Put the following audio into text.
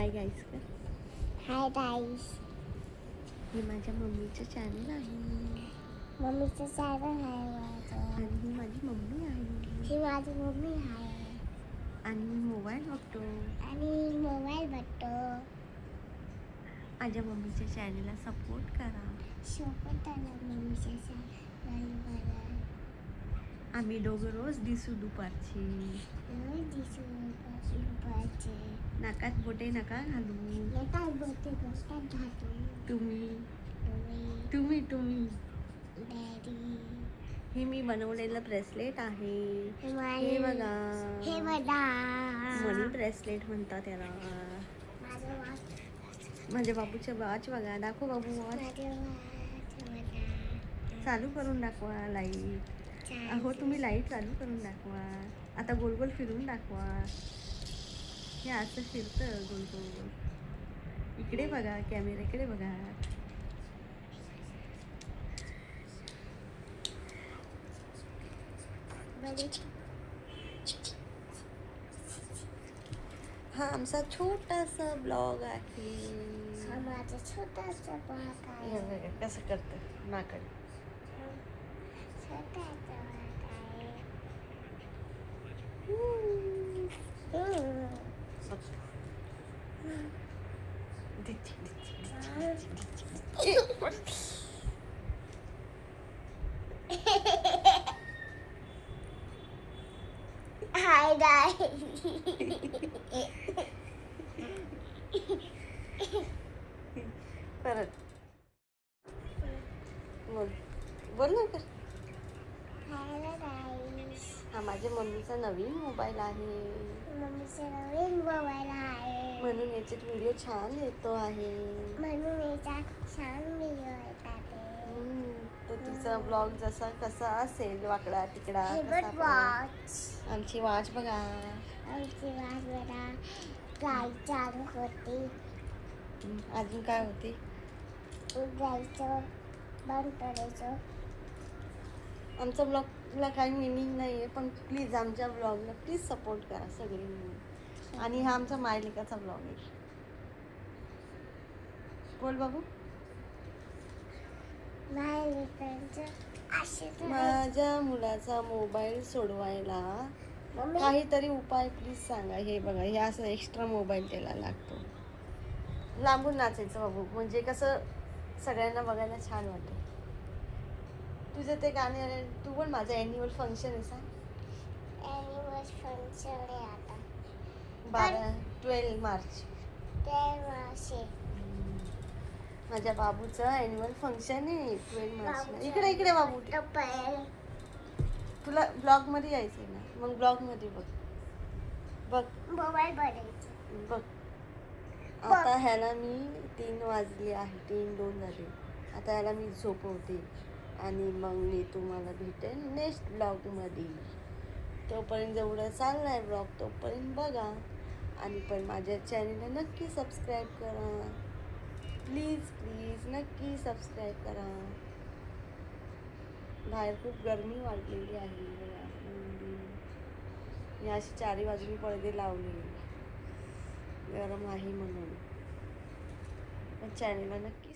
Hi guys का. Hi guys. हे माझ्या मम्मीचं चॅनल आहे. मम्मीचं चॅनल आहे माझं. आणि ही माझी मम्मी आहे. ही माझी मम्मी आहे. आणि मी मोबाईल बघतो. आणि मोबाईल बघतो. माझ्या मम्मीच्या चॅनलला सपोर्ट करा. सोबत त्याला मम्मीच्या चॅनलवर आम्ही दोघं रोज दिसू दुपारची. रोज दिसून दुपारचे. नाकात बोटे नका घालू. एकाच बोटी बसतात घालू. तुम्ही तुम्ही तुम्ही डॅडी. हे मी बनवलेलं ब्रेसलेट आहे. हे बघा. हे बघा. मनी ब्रेसलेट म्हणतात त्याला. माझं वॉच. माझ्या बाबूच्या वॉच बघा. दाखव बाबू वॉच. माझं वॉच बघा. चालू करून दाखवा लाईट. अहो तुम्ही लाईट चालू करून दाखवा. आता गोल गोल फिरून दाखवा. हे असं फिरतं गोल गोल. इकडे बघा, कॅमेऱ्याकडे बघा. हा आमचा छोटासा ब्लॉग आहे. हा माझा छोटासा भाग आहे. हे कसं करतं नाकडे. छोटासा भाग आहे. Hi guys. परत बोल ना कर. Hi guys. हा माझ्या मम्मीचा नवीन मोबाईल आहे. मम्मीचा नवीन मोबाईल आहे. म्हणून याच्यात व्हिडिओ छान येतो आहे. म्हणून याचा छान व्हिडिओ येतात. तर तिचा ब्लॉग जसा कसा असेल वाकडा तिकडा फेवरेट वॉच. आमची वॉच बघा. आमची वाच बघा. गाई चालू होती. अजून काय होते. जायचं बंद करायचं. आमच्या ब्लॉगला काही मिनिंग नाही आहे पण प्लीज आमच्या ब्लॉगला प्लीज सपोर्ट करा सगळे मिळून. आणि हा आमचा मायलिकाचा ब्लॉग आहे. बोल बाबू. माझ्या मुलाचा मोबाईल सोडवायला काहीतरी उपाय प्लीज सांगा. हे बघा हे असं एक्स्ट्रा मोबाईल त्याला लागतो. लांबून नाचायचं बाबू म्हणजे कसं सगळ्यांना बघायला छान वाटतं. तुझं ते गाणे आले तू पण माझं ॲन्युअल फंक्शन आहे सांग. ॲन्युअल फंक्शन आहे आता 12 मार्च. माझ्या बाबूचं ॲन्युअल फंक्शन आहे 12 मार्चला. इकडे इकडे बाबू. तुला ब्लॉगमध्ये यायचं आहे ना मग ब्लॉगमध्ये बघ बघ मोबाईल बघायचं. बघ. आता ह्याला मी 3 वाजले आहे. 3-2 झाले. आता ह्याला मी झोपवते आणि मग मी तुम्हाला भेटेन नेक्स्ट ब्लॉगमध्ये. तोपर्यंत जेवढं चालला आहे ब्लॉग तोपर्यंत बघा. आणि पण माझ्या चॅनलला नक्की सबस्क्राईब करा. प्लीज प्लीज नक्की सबस्क्राईब करा. बाहेर खूप गरमी वाढलेली आहे. मी अशी 4 बाजूनी पडदे लावले गरम आहे म्हणून. पण चॅनलला नक्की